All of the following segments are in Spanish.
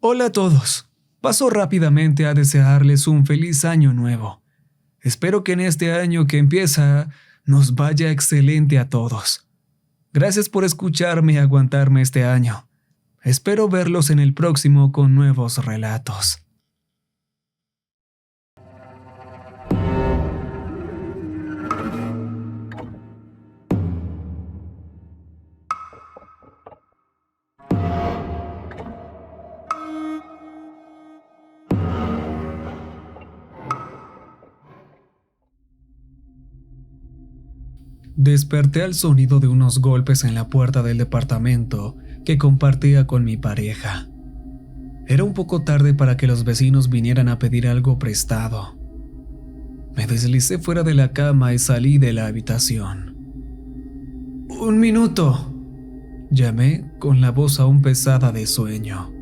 Hola a todos. Paso rápidamente a desearles un feliz año nuevo. Espero que en este año que empieza nos vaya excelente a todos. Gracias por escucharme y aguantarme este año. Espero verlos en el próximo con nuevos relatos. Desperté al sonido de unos golpes en la puerta del departamento que compartía con mi pareja. Era un poco tarde para que los vecinos vinieran a pedir algo prestado. Me deslicé fuera de la cama y salí de la habitación. ¡Un minuto!, llamé con la voz aún pesada de sueño.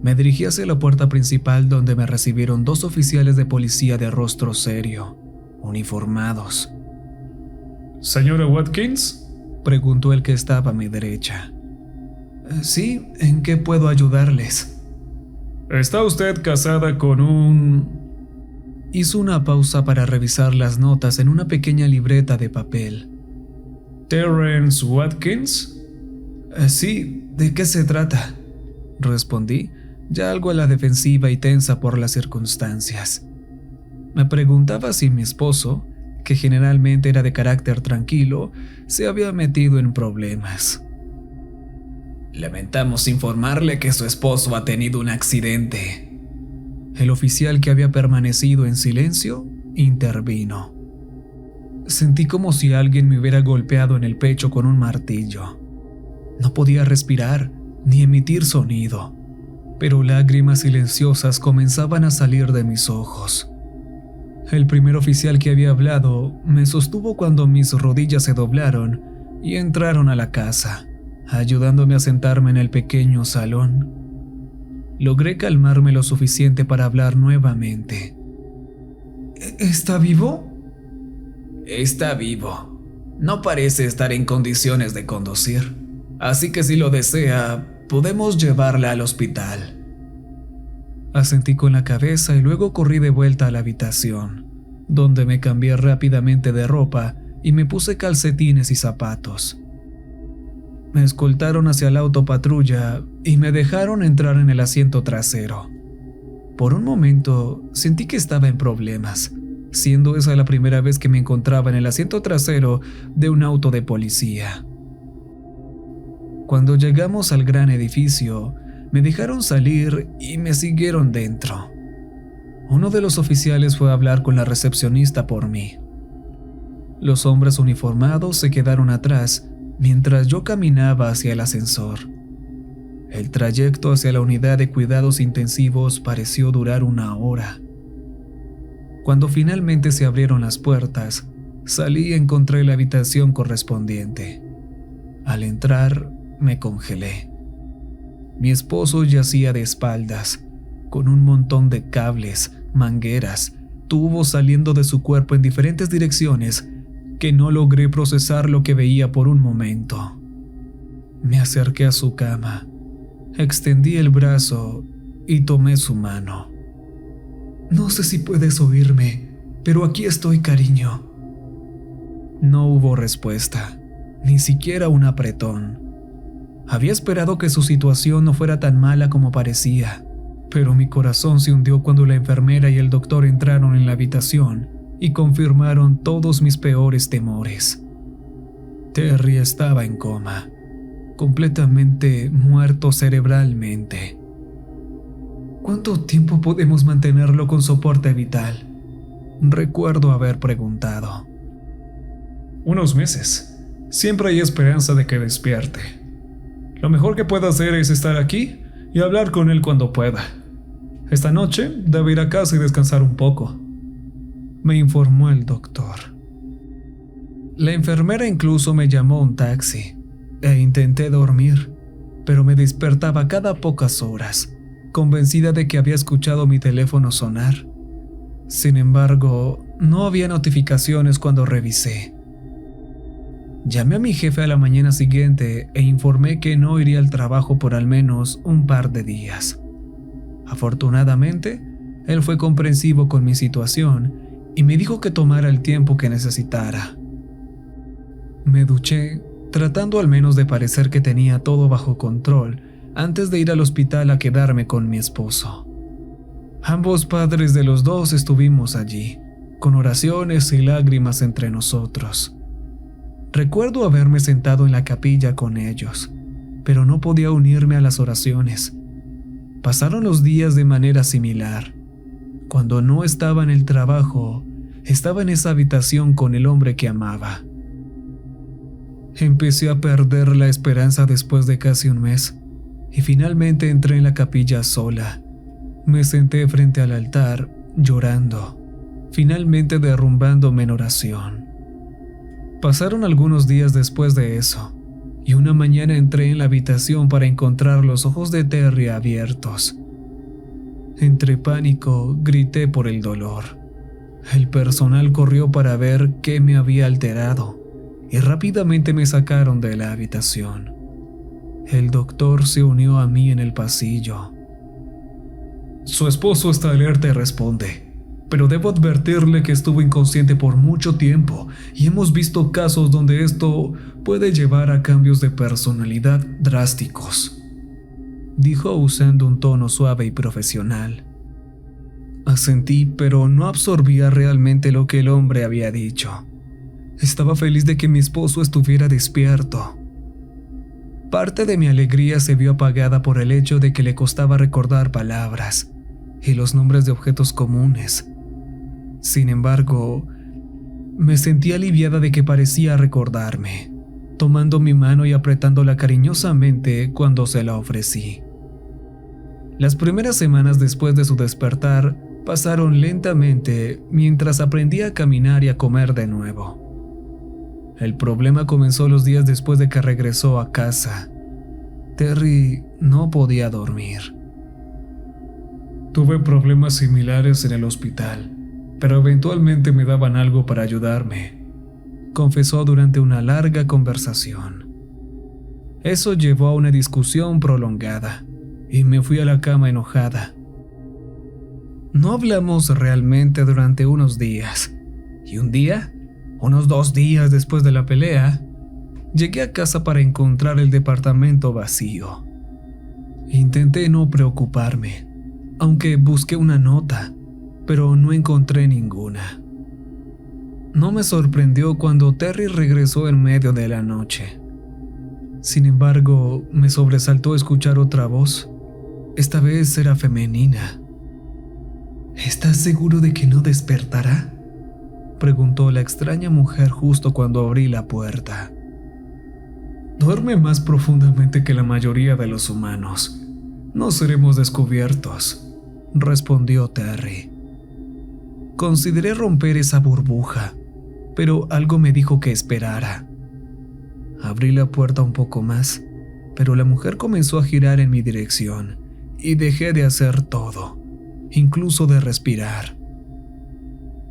Me dirigí hacia la puerta principal donde me recibieron 2 oficiales de policía de rostro serio, uniformados. ¿Señora Watkins?, preguntó el que estaba a mi derecha. Sí, ¿en qué puedo ayudarles? ¿Está usted casada con un...? Hizo una pausa para revisar las notas en una pequeña libreta de papel. ¿Terrence Watkins? Sí, ¿de qué se trata?, respondí, ya algo a la defensiva y tensa por las circunstancias. Me preguntaba si mi esposo, que generalmente era de carácter tranquilo, se había metido en problemas. Lamentamos informarle que su esposo ha tenido un accidente. El oficial, que había permanecido en silencio, intervino. Sentí como si alguien me hubiera golpeado en el pecho con un martillo. No podía respirar ni emitir sonido, pero lágrimas silenciosas comenzaban a salir de mis ojos. El primer oficial que había hablado me sostuvo cuando mis rodillas se doblaron y entraron a la casa, ayudándome a sentarme en el pequeño salón. Logré calmarme lo suficiente para hablar nuevamente. ¿Está vivo? Está vivo. No parece estar en condiciones de conducir, así que si lo desea, podemos llevarla al hospital. Asentí con la cabeza y luego corrí de vuelta a la habitación, donde me cambié rápidamente de ropa y me puse calcetines y zapatos. Me escoltaron hacia la autopatrulla y me dejaron entrar en el asiento trasero. Por un momento sentí que estaba en problemas, siendo esa la primera vez que me encontraba en el asiento trasero de un auto de policía. Cuando llegamos al gran edificio, me dejaron salir y me siguieron dentro. Uno de los oficiales fue a hablar con la recepcionista por mí. Los hombres uniformados se quedaron atrás mientras yo caminaba hacia el ascensor. El trayecto hacia la unidad de cuidados intensivos pareció durar 1 hora. Cuando finalmente se abrieron las puertas, salí y encontré la habitación correspondiente. Al entrar, me congelé. Mi esposo yacía de espaldas, con un montón de cables, mangueras, tubos saliendo de su cuerpo en diferentes direcciones que no logré procesar lo que veía por un momento. Me acerqué a su cama, extendí el brazo y tomé su mano. No sé si puedes oírme, pero aquí estoy, cariño. No hubo respuesta, ni siquiera un apretón. Había esperado que su situación no fuera tan mala como parecía, pero mi corazón se hundió cuando la enfermera y el doctor entraron en la habitación y confirmaron todos mis peores temores. Terry estaba en coma, completamente muerto cerebralmente. ¿Cuánto tiempo podemos mantenerlo con soporte vital?, recuerdo haber preguntado. Unos meses. Siempre hay esperanza de que despierte. Lo mejor que puedo hacer es estar aquí y hablar con él cuando pueda. Esta noche debe ir a casa y descansar un poco, me informó el doctor. La enfermera incluso me llamó un taxi e intenté dormir, pero me despertaba cada pocas horas, convencida de que había escuchado mi teléfono sonar. Sin embargo, no había notificaciones cuando revisé. Llamé a mi jefe a la mañana siguiente e informé que no iría al trabajo por al menos un par de días. Afortunadamente, él fue comprensivo con mi situación y me dijo que tomara el tiempo que necesitara. Me duché, tratando al menos de parecer que tenía todo bajo control antes de ir al hospital a quedarme con mi esposo. Ambos padres de los dos estuvimos allí, con oraciones y lágrimas entre nosotros. Recuerdo haberme sentado en la capilla con ellos, pero no podía unirme a las oraciones. Pasaron los días de manera similar. Cuando no estaba en el trabajo, estaba en esa habitación con el hombre que amaba. Empecé a perder la esperanza después de casi un mes, y finalmente entré en la capilla sola. Me senté frente al altar, llorando, finalmente derrumbándome en oración. Pasaron algunos días después de eso, y una mañana entré en la habitación para encontrar los ojos de Terry abiertos. Entre pánico, grité por el dolor. El personal corrió para ver qué me había alterado, y rápidamente me sacaron de la habitación. El doctor se unió a mí en el pasillo. Su esposo está alerta y responde, pero debo advertirle que estuvo inconsciente por mucho tiempo y hemos visto casos donde esto puede llevar a cambios de personalidad drásticos, dijo usando un tono suave y profesional. Asentí, pero no absorbía realmente lo que el hombre había dicho. Estaba feliz de que mi esposo estuviera despierto. Parte de mi alegría se vio apagada por el hecho de que le costaba recordar palabras y los nombres de objetos comunes. Sin embargo, me sentí aliviada de que parecía recordarme, tomando mi mano y apretándola cariñosamente cuando se la ofrecí. Las primeras semanas después de su despertar pasaron lentamente mientras aprendía a caminar y a comer de nuevo. El problema comenzó los días después de que regresó a casa. Terry no podía dormir. Tuve problemas similares en el hospital, pero eventualmente me daban algo para ayudarme, confesó durante una larga conversación. Eso llevó a una discusión prolongada y me fui a la cama enojada. No hablamos realmente durante unos días, y un día, unos 2 días después de la pelea, llegué a casa para encontrar el departamento vacío. Intenté no preocuparme, aunque busqué una nota, pero no encontré ninguna. No me sorprendió cuando Terry regresó en medio de la noche. Sin embargo, me sobresaltó escuchar otra voz. Esta vez era femenina. ¿Estás seguro de que no despertará?, preguntó la extraña mujer justo cuando abrí la puerta. Duerme más profundamente que la mayoría de los humanos. No seremos descubiertos, respondió Terry. Consideré romper esa burbuja, pero algo me dijo que esperara. Abrí la puerta un poco más, pero la mujer comenzó a girar en mi dirección y dejé de hacer todo, incluso de respirar.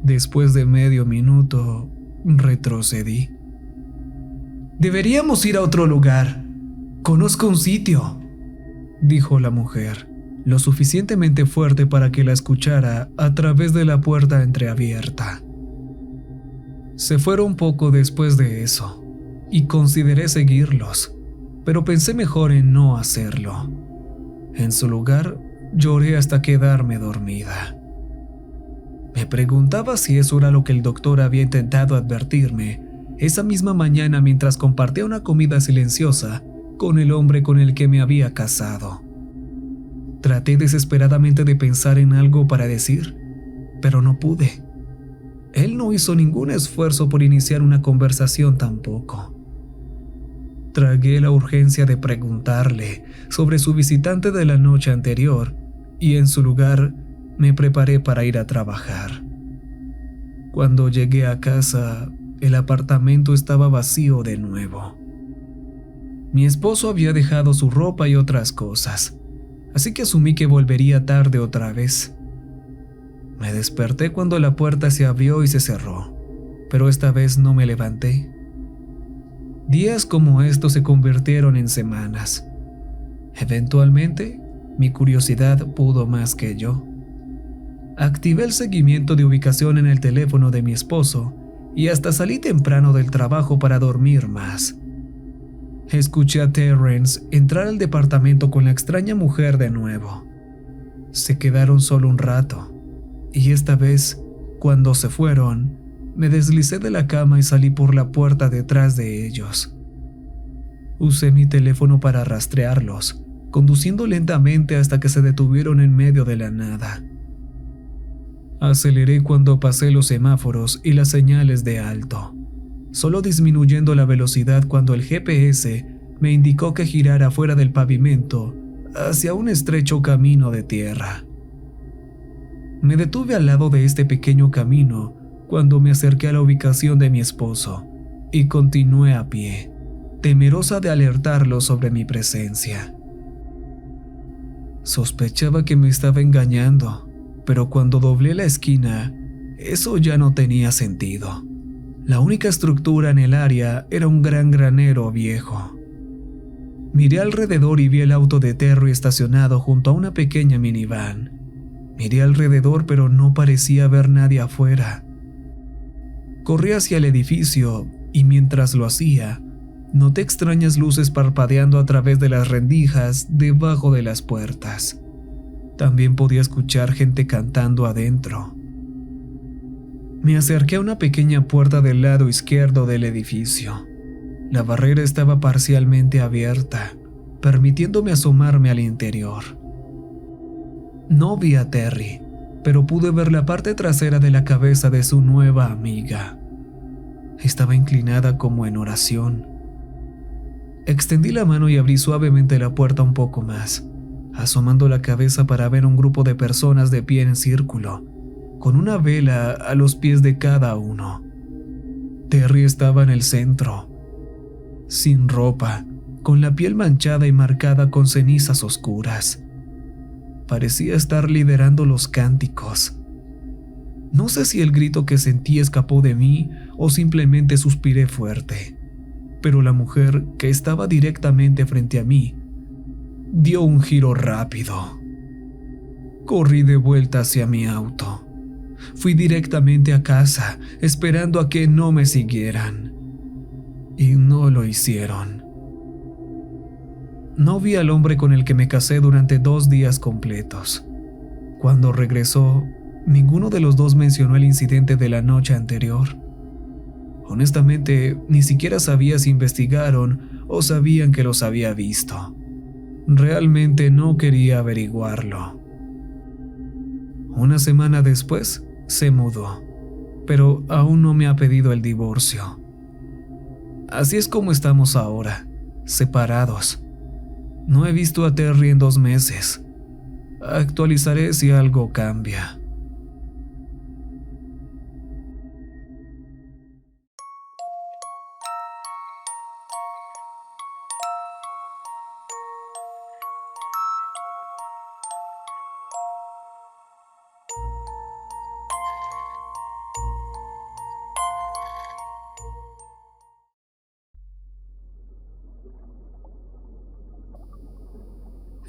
Después de medio minuto, retrocedí. «Deberíamos ir a otro lugar. Conozco un sitio», dijo la mujer, lo suficientemente fuerte para que la escuchara a través de la puerta entreabierta. Se fueron poco después de eso, y consideré seguirlos, pero pensé mejor en no hacerlo. En su lugar, lloré hasta quedarme dormida. Me preguntaba si eso era lo que el doctor había intentado advertirme esa misma mañana mientras compartía una comida silenciosa con el hombre con el que me había casado. Traté desesperadamente de pensar en algo para decir, pero no pude. Él no hizo ningún esfuerzo por iniciar una conversación tampoco. Tragué la urgencia de preguntarle sobre su visitante de la noche anterior y en su lugar me preparé para ir a trabajar. Cuando llegué a casa, el apartamento estaba vacío de nuevo. Mi esposo había dejado su ropa y otras cosas, así que asumí que volvería tarde otra vez. Me desperté cuando la puerta se abrió y se cerró, pero esta vez no me levanté. Días como estos se convirtieron en semanas. Eventualmente, Mi curiosidad pudo más que yo. Activé el seguimiento de ubicación en el teléfono de mi esposo y hasta salí temprano del trabajo para dormir más. Escuché a Terrence entrar al departamento con la extraña mujer de nuevo. Se quedaron solo un rato, y esta vez, cuando se fueron, me deslicé de la cama y salí por la puerta detrás de ellos. Usé mi teléfono para rastrearlos, conduciendo lentamente hasta que se detuvieron en medio de la nada. Aceleré cuando pasé los semáforos y las señales de alto, solo disminuyendo la velocidad cuando el GPS me indicó que girara fuera del pavimento hacia un estrecho camino de tierra. Me detuve al lado de este pequeño camino cuando me acerqué a la ubicación de mi esposo y continué a pie, temerosa de alertarlo sobre mi presencia. Sospechaba que me estaba engañando, pero cuando doblé la esquina, eso ya no tenía sentido. La única estructura en el área era un gran granero viejo. Miré alrededor y vi el auto de Terry estacionado junto a una pequeña minivan. Miré alrededor, pero no parecía haber nadie afuera. Corrí hacia el edificio y mientras lo hacía, noté extrañas luces parpadeando a través de las rendijas debajo de las puertas. También podía escuchar gente cantando adentro. Me acerqué a una pequeña puerta del lado izquierdo del edificio. La barrera estaba parcialmente abierta, permitiéndome asomarme al interior. No vi a Terry, pero pude ver la parte trasera de la cabeza de su nueva amiga. Estaba inclinada como en oración. Extendí la mano y abrí suavemente la puerta un poco más, asomando la cabeza para ver un grupo de personas de pie en círculo, con una vela a los pies de cada uno. Terry estaba en el centro, sin ropa, con la piel manchada y marcada con cenizas oscuras. Parecía estar liderando los cánticos. No sé si el grito que sentí escapó de mí o simplemente suspiré fuerte, pero la mujer que estaba directamente frente a mí dio un giro rápido. Corrí de vuelta hacia mi auto. Fui directamente a casa, esperando a que no me siguieran. Y no lo hicieron. No vi al hombre con el que me casé durante 2 días completos. Cuando regresó, ninguno de los dos mencionó el incidente de la noche anterior. Honestamente, ni siquiera sabía si investigaron o sabían que los había visto. Realmente no quería averiguarlo. Una semana después, se mudó, pero aún no me ha pedido el divorcio. Así es como estamos ahora, separados. No he visto a Terry en 2 meses. Actualizaré si algo cambia.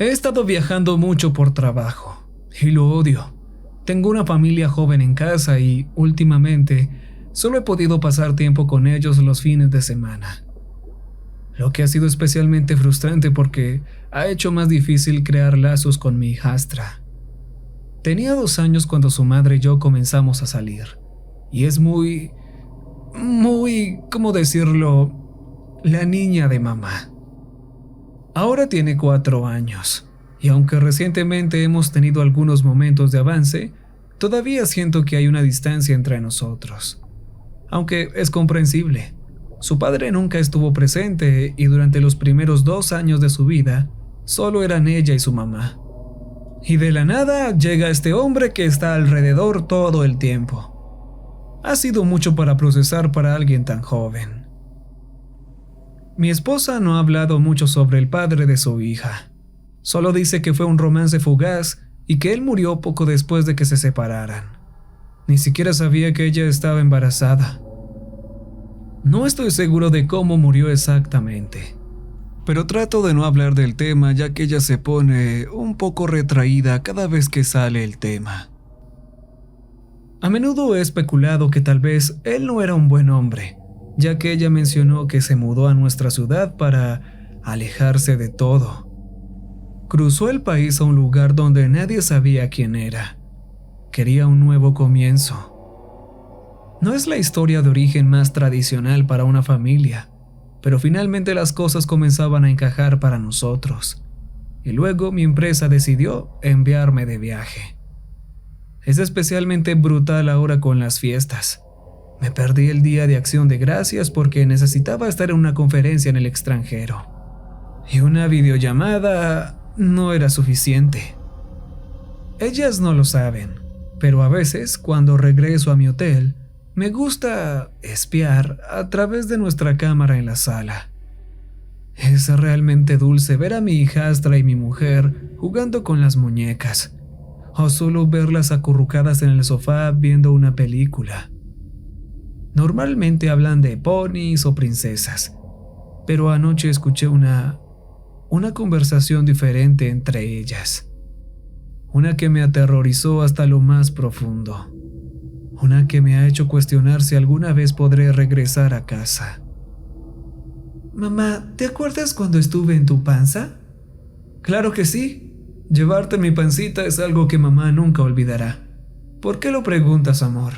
He estado viajando mucho por trabajo, y lo odio. Tengo una familia joven en casa y, últimamente, solo he podido pasar tiempo con ellos los fines de semana. Lo que ha sido especialmente frustrante porque ha hecho más difícil crear lazos con mi hijastra. Tenía 2 años cuando su madre y yo comenzamos a salir, y es muy, ¿cómo decirlo?, la niña de mamá. Ahora tiene 4 años, y aunque recientemente hemos tenido algunos momentos de avance, todavía siento que hay una distancia entre nosotros. Aunque es comprensible, su padre nunca estuvo presente y durante los primeros 2 años de su vida, solo eran ella y su mamá. Y de la nada llega este hombre que está alrededor todo el tiempo. Ha sido mucho para procesar para alguien tan joven. Mi esposa no ha hablado mucho sobre el padre de su hija. Solo dice que fue un romance fugaz y que él murió poco después de que se separaran. Ni siquiera sabía que ella estaba embarazada. No estoy seguro de cómo murió exactamente, pero trato de no hablar del tema ya que ella se pone un poco retraída cada vez que sale el tema. A menudo he especulado que tal vez él no era un buen hombre, ya que ella mencionó que se mudó a nuestra ciudad para alejarse de todo. Cruzó el país a un lugar donde nadie sabía quién era. Quería un nuevo comienzo. No es la historia de origen más tradicional para una familia, pero finalmente las cosas comenzaban a encajar para nosotros. Y luego mi empresa decidió enviarme de viaje. Es especialmente brutal ahora con las fiestas. Me perdí el día de Acción de Gracias porque necesitaba estar en una conferencia en el extranjero. Y una videollamada no era suficiente. Ellas no lo saben, pero a veces, cuando regreso a mi hotel, me gusta espiar a través de nuestra cámara en la sala. Es realmente dulce ver a mi hijastra y mi mujer jugando con las muñecas, o solo verlas acurrucadas en el sofá viendo una película. Normalmente hablan de ponis o princesas, pero anoche escuché una conversación diferente entre ellas. Una que me aterrorizó hasta lo más profundo. Una que me ha hecho cuestionar si alguna vez podré regresar a casa. Mamá, ¿te acuerdas cuando estuve en tu panza? Claro que sí. Llevarte mi pancita es algo que mamá nunca olvidará. ¿Por qué lo preguntas, amor?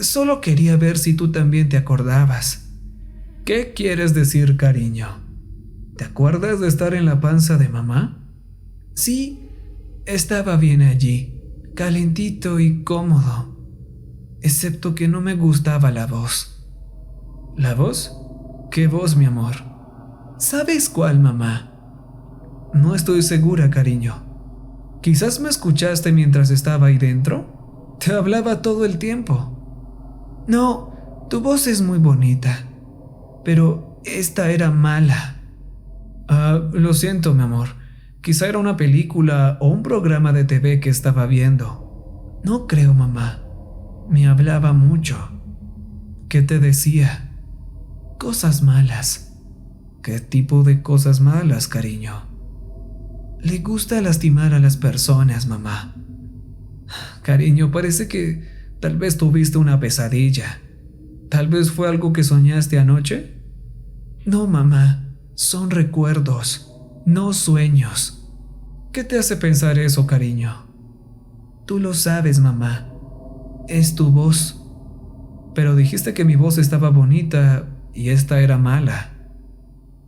Solo quería ver si tú también te acordabas. ¿Qué quieres decir, cariño? ¿Te acuerdas de estar en la panza de mamá? Sí, estaba bien allí, calentito y cómodo, excepto que no me gustaba la voz. ¿La voz? ¿Qué voz, mi amor? ¿Sabes cuál, mamá? No estoy segura, cariño. ¿Quizás me escuchaste mientras estaba ahí dentro? Te hablaba todo el tiempo. No, tu voz es muy bonita, pero esta era mala. Lo siento, mi amor. Quizá era una película o un programa de TV que estaba viendo. No creo, mamá. Me hablaba mucho. ¿Qué te decía? Cosas malas. ¿Qué tipo de cosas malas, cariño? Le gusta lastimar a las personas, mamá. Cariño, parece que tal vez tuviste una pesadilla. ¿Tal vez fue algo que soñaste anoche? No, mamá. Son recuerdos, no sueños. ¿Qué te hace pensar eso, cariño? Tú lo sabes, mamá. Es tu voz. Pero dijiste que mi voz estaba bonita y esta era mala.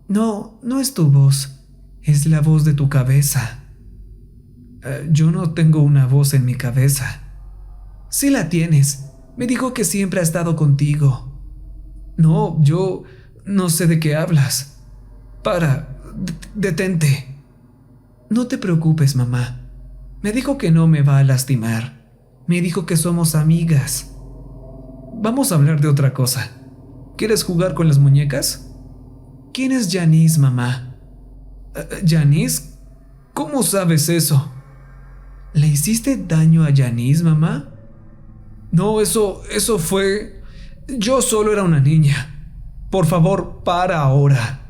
No, no es tu voz. Es la voz de tu cabeza. Yo no tengo una voz en mi cabeza. Sí la tienes. Me dijo que siempre ha estado contigo. No, yo no sé de qué hablas. Detente. No te preocupes, mamá. Me dijo que no me va a lastimar. Me dijo que somos amigas. Vamos a hablar de otra cosa. ¿Quieres jugar con las muñecas? ¿Quién es Janice, mamá? ¿Janice? ¿Cómo sabes eso? ¿Le hiciste daño a Janice, mamá? No, eso fue... Yo solo era una niña. Por favor, para ahora.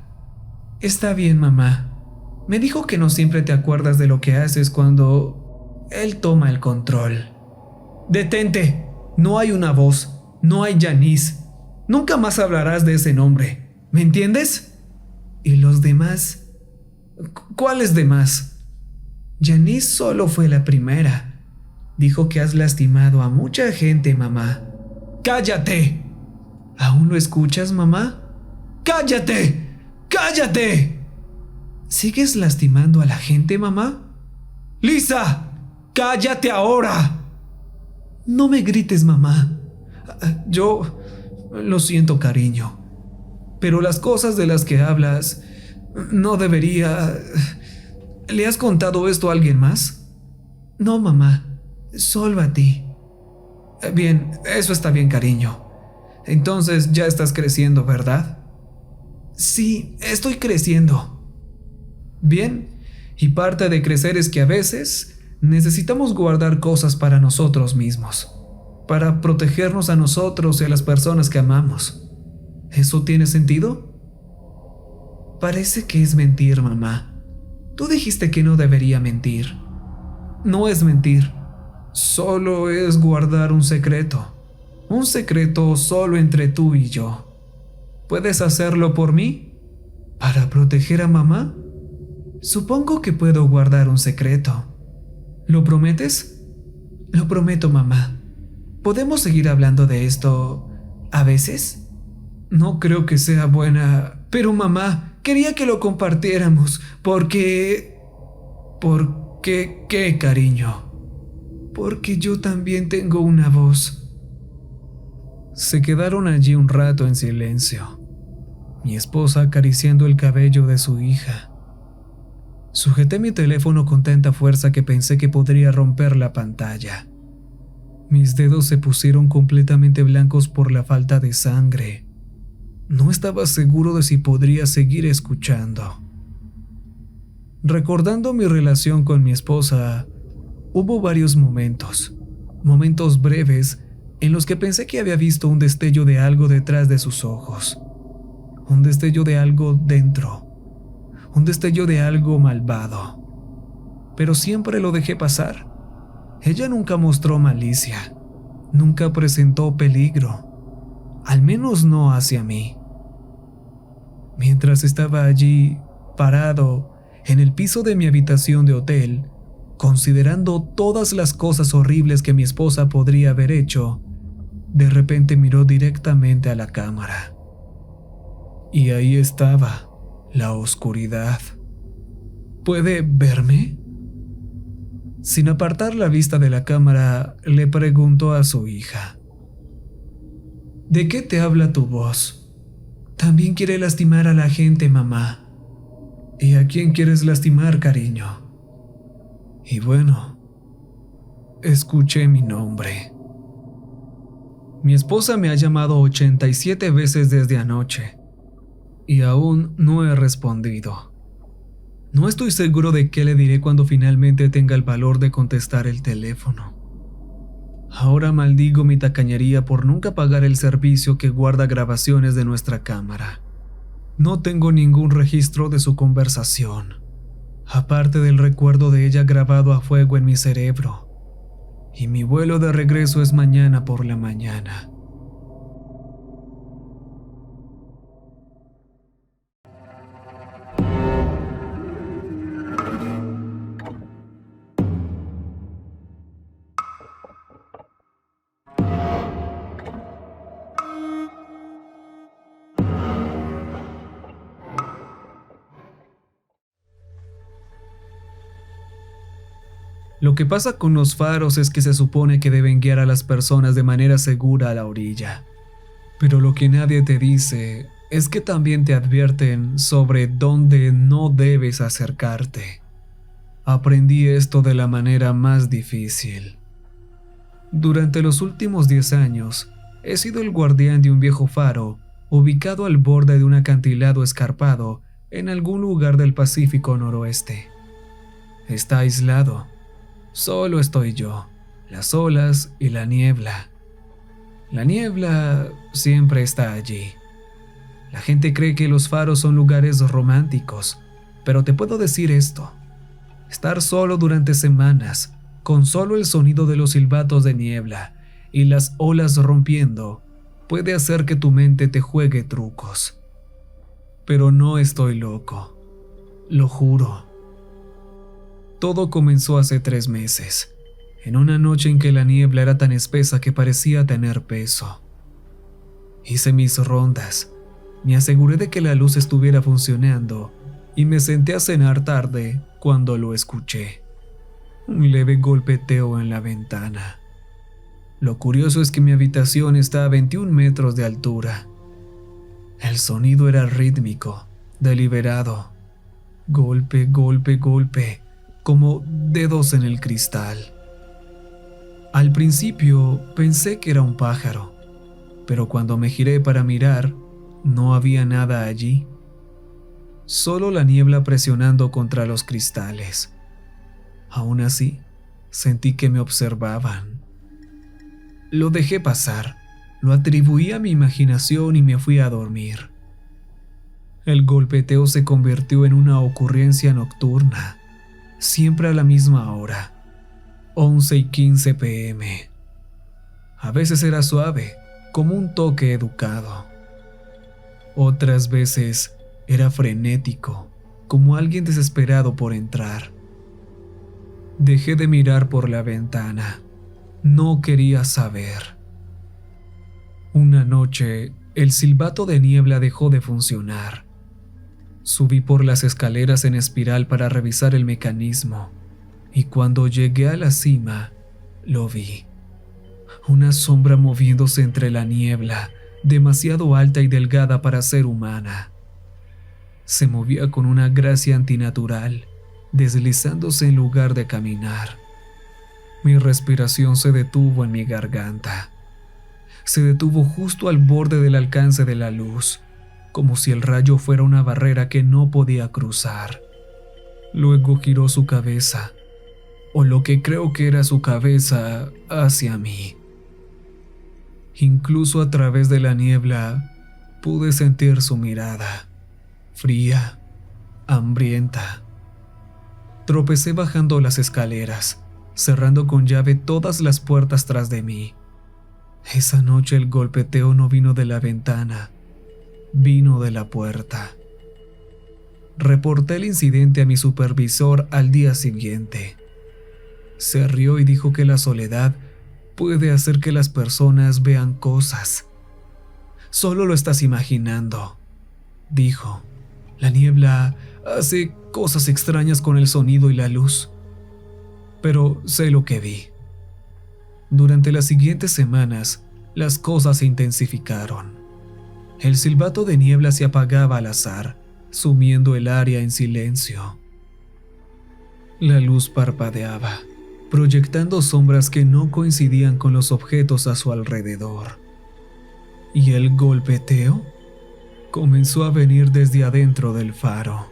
Está bien, mamá. Me dijo que no siempre te acuerdas de lo que haces cuando él toma el control. ¡Detente! No hay una voz. No hay Janice. Nunca más hablarás de ese nombre. ¿Me entiendes? ¿Y los demás? ¿Cuáles demás? Janice solo fue la primera. Dijo que has lastimado a mucha gente, mamá. ¡Cállate! ¿Aún lo escuchas, mamá? ¡Cállate! ¡Cállate! ¿Sigues lastimando a la gente, mamá? ¡Lisa! ¡Cállate ahora! No me grites, mamá. Yo lo siento, cariño. Pero las cosas de las que hablas no debería... ¿Le has contado esto a alguien más? No, mamá. Solo a ti. Bien, eso está bien, cariño. Entonces ya estás creciendo, ¿verdad? Sí, estoy creciendo. Bien, y parte de crecer es que a veces necesitamos guardar cosas para nosotros mismos, para protegernos a nosotros y a las personas que amamos. ¿Eso tiene sentido? Parece que es mentir, mamá. Tú dijiste que no debería mentir. No es mentir. Solo es guardar un secreto. Un secreto solo entre tú y yo. ¿Puedes hacerlo por mí? ¿Para proteger a mamá? Supongo que puedo guardar un secreto. ¿Lo prometes? Lo prometo, mamá. ¿Podemos seguir hablando de esto a veces? No creo que sea buena, pero mamá, quería que lo compartiéramos porque... ¿Por qué qué, cariño? Porque yo también tengo una voz. Se quedaron allí un rato en silencio, mi esposa acariciando el cabello de su hija. Sujeté mi teléfono con tanta fuerza que pensé que podría romper la pantalla. Mis dedos se pusieron completamente blancos por la falta de sangre. No estaba seguro de si podría seguir escuchando. Recordando mi relación con mi esposa, hubo varios momentos breves, en los que pensé que había visto un destello de algo detrás de sus ojos, un destello de algo dentro, un destello de algo malvado. Pero siempre lo dejé pasar. Ella nunca mostró malicia, nunca presentó peligro, al menos no hacia mí. Mientras estaba allí, parado, en el piso de mi habitación de hotel, considerando todas las cosas horribles que mi esposa podría haber hecho, de repente miró directamente a la cámara. Y ahí estaba, la oscuridad. ¿Puede verme? Sin apartar la vista de la cámara, le preguntó a su hija: ¿de qué te habla tu voz? También quiere lastimar a la gente, mamá. ¿Y a quién quieres lastimar, cariño? Y bueno, escuché mi nombre. Mi esposa me ha llamado 87 veces desde anoche y aún no he respondido. No estoy seguro de qué le diré cuando finalmente tenga el valor de contestar el teléfono. Ahora maldigo mi tacañería por nunca pagar el servicio que guarda grabaciones de nuestra cámara. No tengo ningún registro de su conversación, aparte del recuerdo de ella grabado a fuego en mi cerebro. Y mi vuelo de regreso es mañana por la mañana. Lo que pasa con los faros es que se supone que deben guiar a las personas de manera segura a la orilla. Pero lo que nadie te dice es que también te advierten sobre dónde no debes acercarte. Aprendí esto de la manera más difícil. Durante los últimos 10 años, he sido el guardián de un viejo faro ubicado al borde de un acantilado escarpado en algún lugar del Pacífico Noroeste. Está aislado. Solo estoy yo, las olas y la niebla. La niebla siempre está allí. La gente cree que los faros son lugares románticos, pero te puedo decir esto: estar solo durante semanas, con solo el sonido de los silbatos de niebla y las olas rompiendo, puede hacer que tu mente te juegue trucos. Pero no estoy loco, lo juro. Todo comenzó hace 3 meses, en una noche en que la niebla era tan espesa que parecía tener peso. Hice mis rondas, me aseguré de que la luz estuviera funcionando y me senté a cenar tarde cuando lo escuché. Un leve golpeteo en la ventana. Lo curioso es que mi habitación está a 21 metros de altura. El sonido era rítmico, deliberado. Golpe, golpe, golpe, como dedos en el cristal. Al principio pensé que era un pájaro, pero cuando me giré para mirar, no había nada allí. Solo la niebla presionando contra los cristales. Aún así, sentí que me observaban. Lo dejé pasar, lo atribuí a mi imaginación y me fui a dormir. El golpeteo se convirtió en una ocurrencia nocturna, siempre a la misma hora, 11:15 p.m. A veces era suave, como un toque educado. Otras veces era frenético, como alguien desesperado por entrar. Dejé de mirar por la ventana. No quería saber. Una noche, el silbato de niebla dejó de funcionar. Subí por las escaleras en espiral para revisar el mecanismo, y cuando llegué a la cima, lo vi. Una sombra moviéndose entre la niebla, demasiado alta y delgada para ser humana. Se movía con una gracia antinatural, deslizándose en lugar de caminar. Mi respiración se detuvo en mi garganta. Se detuvo justo al borde del alcance de la luz, como si el rayo fuera una barrera que no podía cruzar. Luego giró su cabeza, o lo que creo que era su cabeza, hacia mí. Incluso a través de la niebla pude sentir su mirada, fría, hambrienta. Tropecé bajando las escaleras, cerrando con llave todas las puertas tras de mí. Esa noche el golpeteo no vino de la ventana, vino de la puerta. Reporté el incidente a mi supervisor al día siguiente. Se rió y dijo que la soledad puede hacer que las personas vean cosas. Solo lo estás imaginando, dijo. La niebla hace cosas extrañas con el sonido y la luz. Pero sé lo que vi. Durante las siguientes semanas, las cosas se intensificaron. El silbato de niebla se apagaba al azar, sumiendo el área en silencio. La luz parpadeaba, proyectando sombras que no coincidían con los objetos a su alrededor. ¿Y el golpeteo? Comenzó a venir desde adentro del faro.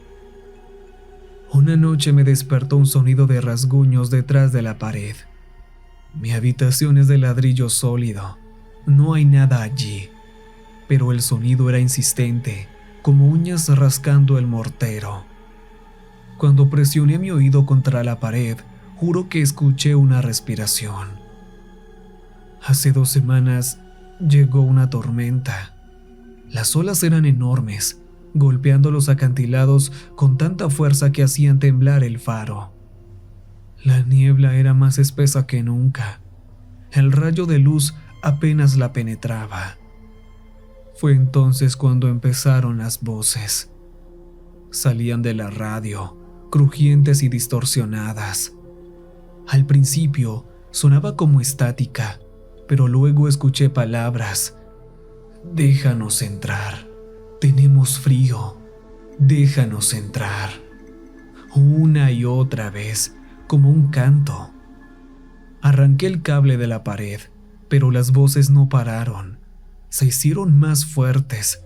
Una noche me despertó un sonido de rasguños detrás de la pared. Mi habitación es de ladrillo sólido, no hay nada allí, pero el sonido era insistente, como uñas rascando el mortero. Cuando presioné mi oído contra la pared, juro que escuché una respiración. Hace 2 semanas llegó una tormenta. Las olas eran enormes, golpeando los acantilados con tanta fuerza que hacían temblar el faro. La niebla era más espesa que nunca. El rayo de luz apenas la penetraba. Fue entonces cuando empezaron las voces. Salían de la radio, crujientes y distorsionadas. Al principio sonaba como estática, pero luego escuché palabras. Déjanos entrar. Tenemos frío. Déjanos entrar. Una y otra vez, como un canto. Arranqué el cable de la pared, pero las voces no pararon. Se hicieron más fuertes,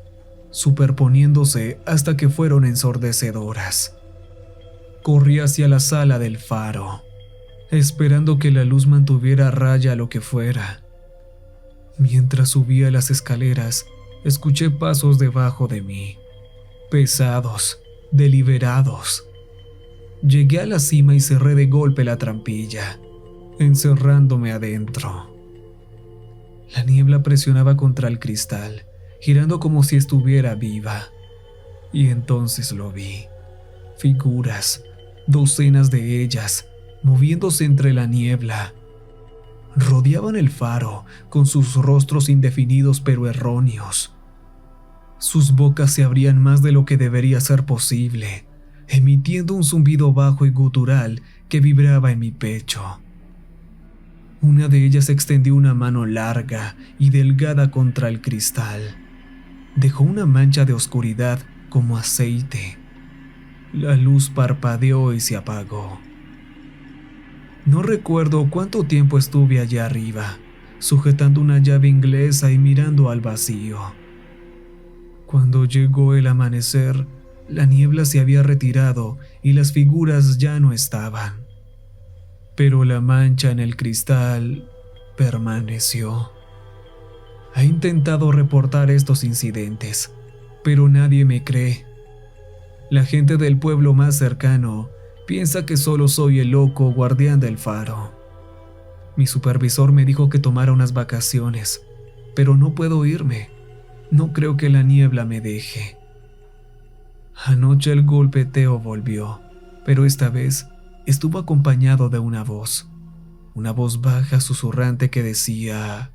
superponiéndose hasta que fueron ensordecedoras. Corrí hacia la sala del faro, esperando que la luz mantuviera a raya lo que fuera. Mientras subía las escaleras, escuché pasos debajo de mí, pesados, deliberados. Llegué a la cima y cerré de golpe la trampilla, encerrándome adentro. La niebla presionaba contra el cristal, girando como si estuviera viva. Y entonces lo vi. Figuras, docenas de ellas, moviéndose entre la niebla. Rodeaban el faro con sus rostros indefinidos pero erróneos. Sus bocas se abrían más de lo que debería ser posible, emitiendo un zumbido bajo y gutural que vibraba en mi pecho. Una de ellas extendió una mano larga y delgada contra el cristal. Dejó una mancha de oscuridad como aceite. La luz parpadeó y se apagó. No recuerdo cuánto tiempo estuve allá arriba, sujetando una llave inglesa y mirando al vacío. Cuando llegó el amanecer, la niebla se había retirado y las figuras ya no estaban. Pero la mancha en el cristal permaneció. He intentado reportar estos incidentes, pero nadie me cree La gente del pueblo más cercano piensa que solo soy el loco guardián del faro. Mi supervisor me dijo que tomara unas vacaciones, pero no puedo irme. No creo que la niebla me deje. Anoche el golpeteo volvió, pero esta vez estuvo acompañado de una voz baja susurrante que decía: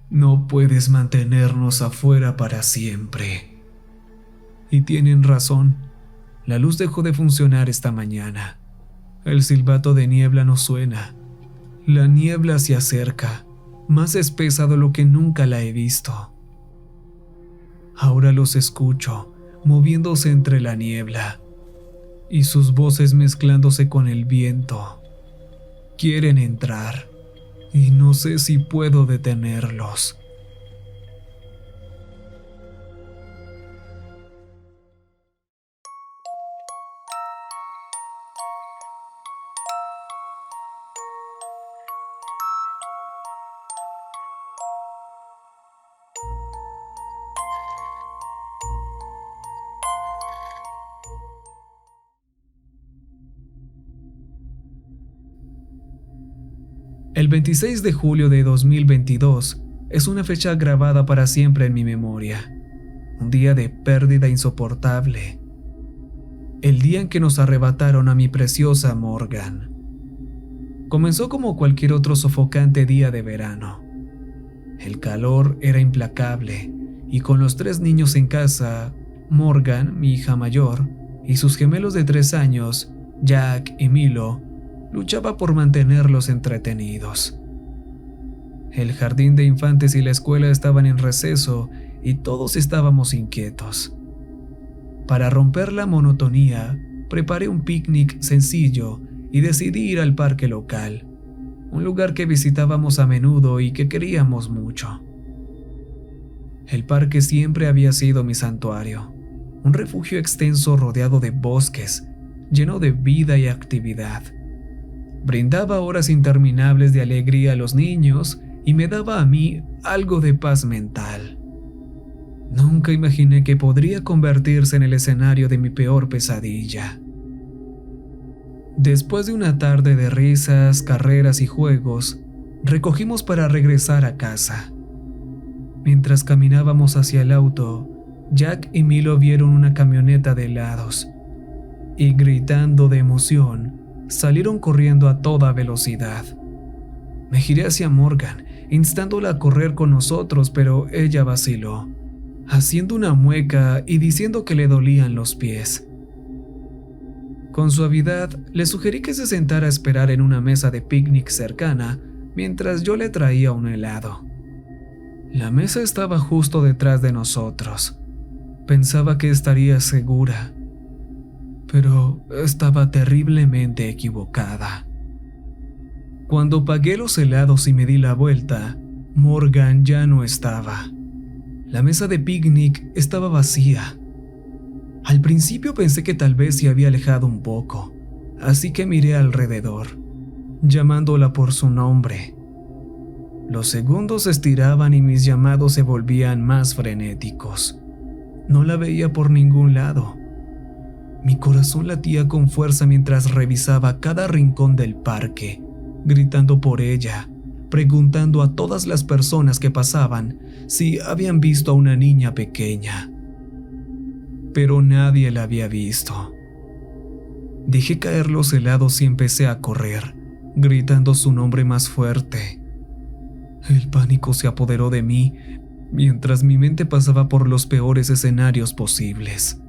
no puedes mantenernos afuera para siempre. Y tienen razón, la luz dejó de funcionar esta mañana. El silbato de niebla no suena. La niebla se acerca, más espesa de lo que nunca la he visto. Ahora los escucho, moviéndose entre la niebla, y sus voces mezclándose con el viento. Quieren entrar, y no sé si puedo detenerlos. El 26 de julio de 2022 es una fecha grabada para siempre en mi memoria. Un día de pérdida insoportable. El día en que nos arrebataron a mi preciosa Morgan. Comenzó como cualquier otro sofocante día de verano. El calor era implacable y con los 3 niños en casa, Morgan, mi hija mayor, y sus gemelos de 3 años, Jack y Milo, luchaba por mantenerlos entretenidos. El jardín de infantes y la escuela estaban en receso y todos estábamos inquietos. Para romper la monotonía, preparé un picnic sencillo y decidí ir al parque local, un lugar que visitábamos a menudo y que queríamos mucho. El parque siempre había sido mi santuario, un refugio extenso rodeado de bosques, lleno de vida y actividad. Brindaba horas interminables de alegría a los niños y me daba a mí algo de paz mental. Nunca imaginé que podría convertirse en el escenario de mi peor pesadilla. Después de una tarde de risas, carreras y juegos, recogimos para regresar a casa. Mientras caminábamos hacia el auto, Jack y Milo vieron una camioneta de helados y, gritando de emoción, salieron corriendo a toda velocidad. Me giré hacia Morgan, instándola a correr con nosotros, pero ella vaciló, haciendo una mueca y diciendo que le dolían los pies. Con suavidad, le sugerí que se sentara a esperar en una mesa de picnic cercana mientras yo le traía un helado. La mesa estaba justo detrás de nosotros. Pensaba que estaría segura, pero estaba terriblemente equivocada. Cuando pagué los helados y me di la vuelta, Morgan ya no estaba. La mesa de picnic estaba vacía. Al principio pensé que tal vez se había alejado un poco, así que miré alrededor, llamándola por su nombre. Los segundos se estiraban y mis llamados se volvían más frenéticos. No la veía por ningún lado. Mi corazón latía con fuerza mientras revisaba cada rincón del parque, gritando por ella, preguntando a todas las personas que pasaban si habían visto a una niña pequeña. Pero nadie la había visto. Dejé caer los helados y empecé a correr, gritando su nombre más fuerte. El pánico se apoderó de mí mientras mi mente pasaba por los peores escenarios posibles.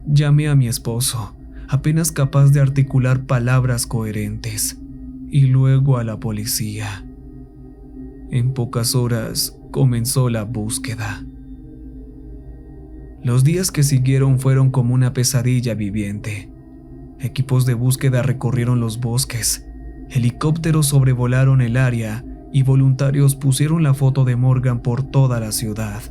Llamé a mi esposo, apenas capaz de articular palabras coherentes, y luego a la policía. En pocas horas comenzó la búsqueda. Los días que siguieron fueron como una pesadilla viviente. Equipos de búsqueda recorrieron los bosques, helicópteros sobrevolaron el área y voluntarios pusieron la foto de Morgan por toda la ciudad.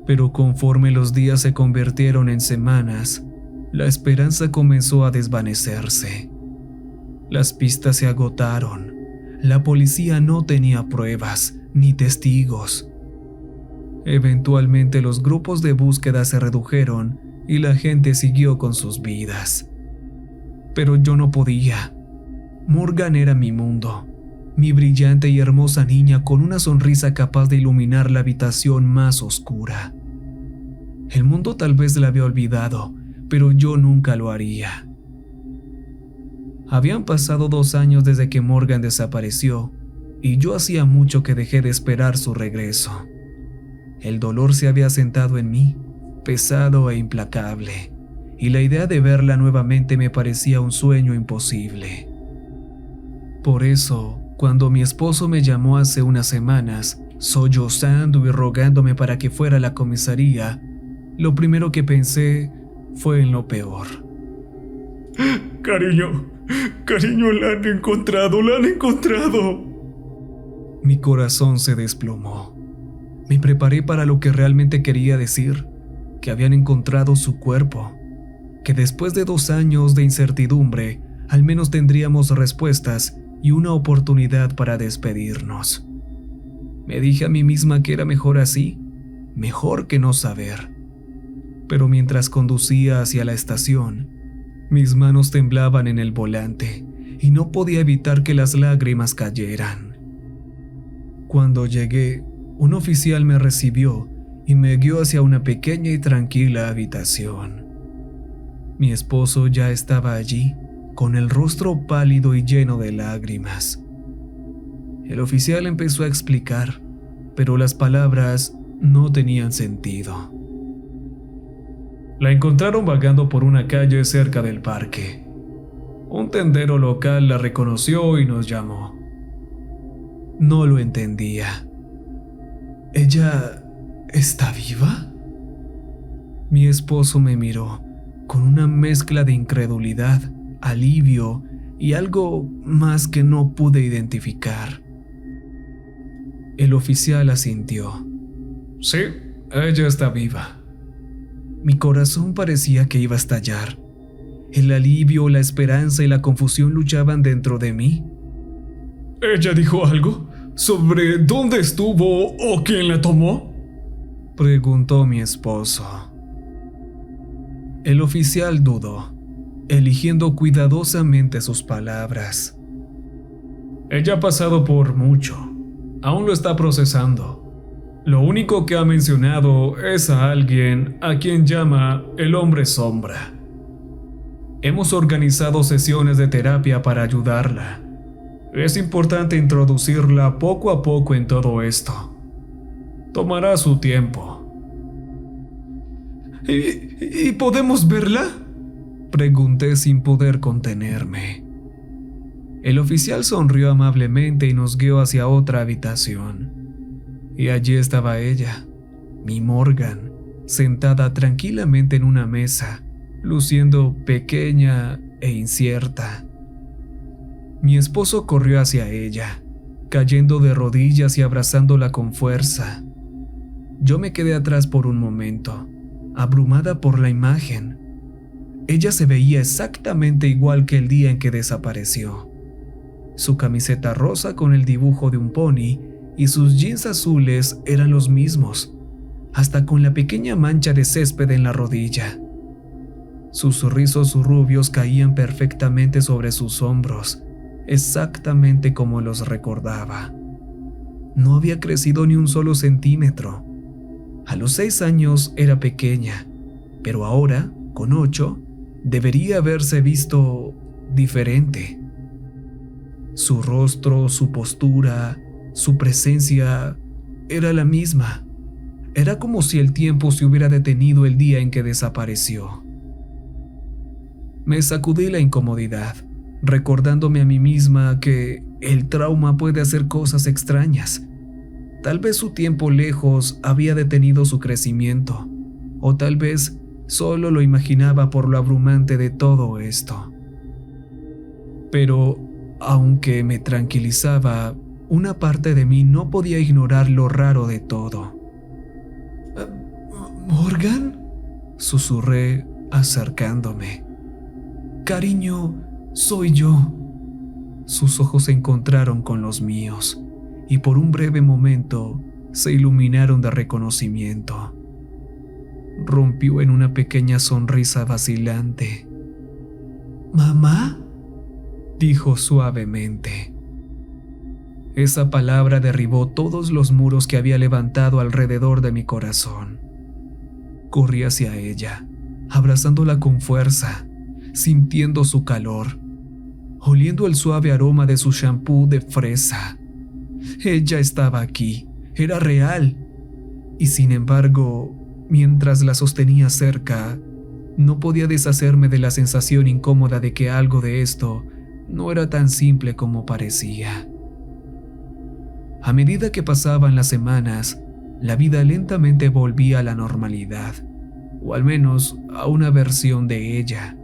Pero conforme los días se convirtieron en semanas, la esperanza comenzó a desvanecerse. Las pistas se agotaron. La policía no tenía pruebas ni testigos. Eventualmente los grupos de búsqueda se redujeron y la gente siguió con sus vidas. Pero yo no podía. Morgan era mi mundo, mi brillante y hermosa niña con una sonrisa capaz de iluminar la habitación más oscura. El mundo tal vez la había olvidado, pero yo nunca lo haría. Habían pasado 2 años desde que Morgan desapareció, y yo hacía mucho que dejé de esperar su regreso. El dolor se había asentado en mí, pesado e implacable, y la idea de verla nuevamente me parecía un sueño imposible. Por eso, cuando mi esposo me llamó hace unas semanas, sollozando y rogándome para que fuera a la comisaría, lo primero que pensé fue en lo peor. Cariño, la han encontrado. Mi corazón se desplomó. Me preparé para lo que realmente quería decir, que habían encontrado su cuerpo, que después de 2 años de incertidumbre, al menos tendríamos respuestas y una oportunidad para despedirnos. Me dije a mí misma que era mejor así, mejor que no saber. Pero mientras conducía hacia la estación, mis manos temblaban en el volante y no podía evitar que las lágrimas cayeran. Cuando llegué, un oficial me recibió y me guió hacia una pequeña y tranquila habitación. Mi esposo ya estaba allí, con el rostro pálido y lleno de lágrimas. El oficial empezó a explicar, pero las palabras no tenían sentido. La encontraron vagando por una calle cerca del parque. Un tendero local la reconoció y nos llamó. No lo entendía. ¿Ella está viva? Mi esposo me miró con una mezcla de incredulidad, alivio y algo más que no pude identificar. El oficial asintió. Sí, ella está viva. Mi corazón parecía que iba a estallar. El alivio, la esperanza y la confusión luchaban dentro de mí. ¿Ella dijo algo sobre dónde estuvo o quién la tomó?, preguntó mi esposo. El oficial dudó, eligiendo cuidadosamente sus palabras. Ella ha pasado por mucho. Aún lo está procesando. Lo único que ha mencionado es a alguien a quien llama el hombre sombra. Hemos organizado sesiones de terapia para ayudarla. Es importante introducirla poco a poco en todo esto. Tomará su tiempo. ¿Y podemos verla?, pregunté sin poder contenerme. El oficial sonrió amablemente y nos guió hacia otra habitación. Y allí estaba ella, mi Morgan, sentada tranquilamente en una mesa, luciendo pequeña e incierta. Mi esposo corrió hacia ella, cayendo de rodillas y abrazándola con fuerza. Yo me quedé atrás por un momento, abrumada por la imagen. Ella se veía exactamente igual que el día en que desapareció. Su camiseta rosa con el dibujo de un pony y sus jeans azules eran los mismos, hasta con la pequeña mancha de césped en la rodilla. Sus rizos rubios caían perfectamente sobre sus hombros, exactamente como los recordaba. No había crecido ni un solo centímetro. A los 6 años era pequeña, pero ahora, con 8, debería haberse visto diferente. Su rostro, su postura, su presencia era la misma. Era como si el tiempo se hubiera detenido el día en que desapareció. Me sacudí la incomodidad, recordándome a mí misma que el trauma puede hacer cosas extrañas. Tal vez su tiempo lejos había detenido su crecimiento, o tal vez solo lo imaginaba por lo abrumante de todo esto. Pero, aunque me tranquilizaba, una parte de mí no podía ignorar lo raro de todo. ¿Morgan?, susurré acercándome. Cariño, soy yo. Sus ojos se encontraron con los míos, y por un breve momento se iluminaron de reconocimiento. Rompió en una pequeña sonrisa vacilante. «¿Mamá?», dijo suavemente. Esa palabra derribó todos los muros que había levantado alrededor de mi corazón. Corrí hacia ella, abrazándola con fuerza, sintiendo su calor, oliendo el suave aroma de su shampoo de fresa. Ella estaba aquí, era real, y sin embargo, mientras la sostenía cerca, no podía deshacerme de la sensación incómoda de que algo de esto no era tan simple como parecía. A medida que pasaban las semanas, la vida lentamente volvía a la normalidad, o al menos a una versión de ella.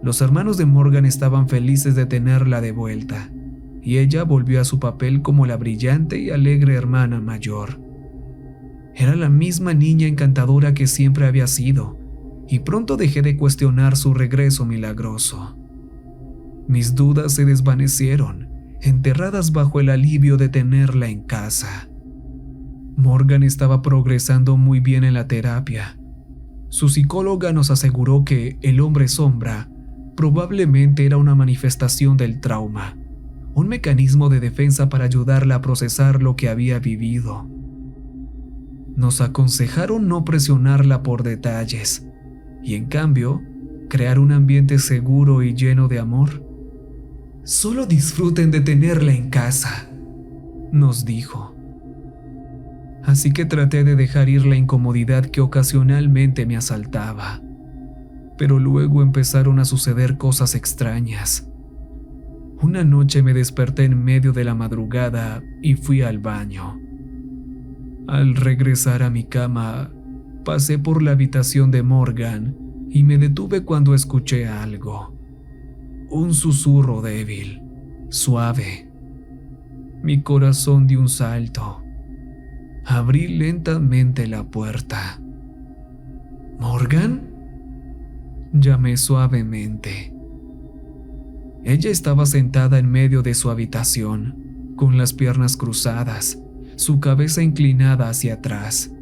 Los hermanos de Morgan estaban felices de tenerla de vuelta, y ella volvió a su papel como la brillante y alegre hermana mayor. Era la misma niña encantadora que siempre había sido, y pronto dejé de cuestionar su regreso milagroso. Mis dudas se desvanecieron, enterradas bajo el alivio de tenerla en casa. Morgan estaba progresando muy bien en la terapia. Su psicóloga nos aseguró que el hombre sombra probablemente era una manifestación del trauma, un mecanismo de defensa para ayudarla a procesar lo que había vivido. Nos aconsejaron no presionarla por detalles y, en cambio, crear un ambiente seguro y lleno de amor. «Solo disfruten de tenerla en casa», nos dijo. Así que traté de dejar ir la incomodidad que ocasionalmente me asaltaba. Pero luego empezaron a suceder cosas extrañas. Una noche me desperté en medio de la madrugada y fui al baño. Al regresar a mi cama, pasé por la habitación de Morgan y me detuve cuando escuché algo. Un susurro débil, suave. Mi corazón dio un salto. Abrí lentamente la puerta. «¿Morgan?», llamé suavemente. Ella estaba sentada en medio de su habitación, con las piernas cruzadas, su cabeza inclinada hacia atrás.